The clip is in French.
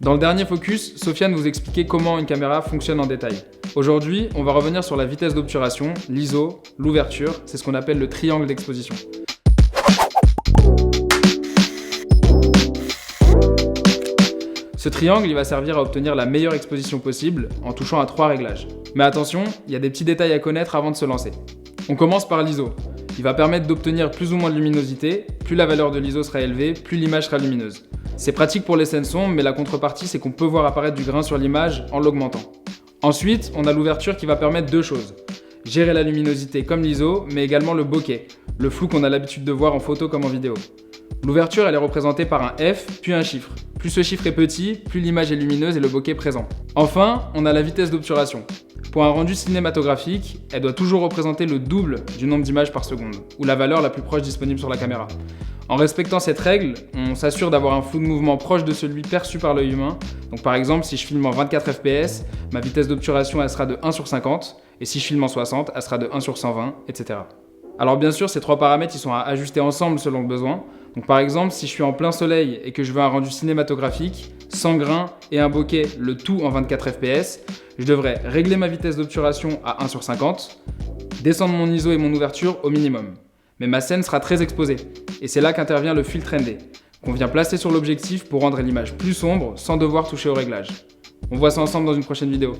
Dans le dernier focus, Sofiane vous expliquait comment une caméra fonctionne en détail. Aujourd'hui, on va revenir sur la vitesse d'obturation, l'ISO, l'ouverture, c'est ce qu'on appelle le triangle d'exposition. Ce triangle, il va servir à obtenir la meilleure exposition possible en touchant à 3 réglages. Mais attention, il y a des petits détails à connaître avant de se lancer. On commence par l'ISO. Il va permettre d'obtenir plus ou moins de luminosité. Plus la valeur de l'ISO sera élevée, plus l'image sera lumineuse. C'est pratique pour les scènes sombres, mais la contrepartie, c'est qu'on peut voir apparaître du grain sur l'image en l'augmentant. Ensuite, on a l'ouverture qui va permettre deux choses. Gérer la luminosité comme l'ISO, mais également le bokeh, le flou qu'on a l'habitude de voir en photo comme en vidéo. L'ouverture, elle est représentée par un F, puis un chiffre. Plus ce chiffre est petit, plus l'image est lumineuse et le bokeh présent. Enfin, on a la vitesse d'obturation. Pour un rendu cinématographique, elle doit toujours représenter le double du nombre d'images par seconde, ou la valeur la plus proche disponible sur la caméra. En respectant cette règle, on s'assure d'avoir un flou de mouvement proche de celui perçu par l'œil humain. Donc par exemple, si je filme en 24 fps, ma vitesse d'obturation elle sera de 1 sur 50, et si je filme en 60, elle sera de 1 sur 120, etc. Alors bien sûr, ces trois paramètres ils sont à ajuster ensemble selon le besoin. Donc par exemple, si je suis en plein soleil et que je veux un rendu cinématographique, sans grain et un bokeh, le tout en 24 fps, je devrais régler ma vitesse d'obturation à 1 sur 50, descendre mon ISO et mon ouverture au minimum. Mais ma scène sera très exposée, et c'est là qu'intervient le filtre ND, qu'on vient placer sur l'objectif pour rendre l'image plus sombre sans devoir toucher au réglage. On voit ça ensemble dans une prochaine vidéo.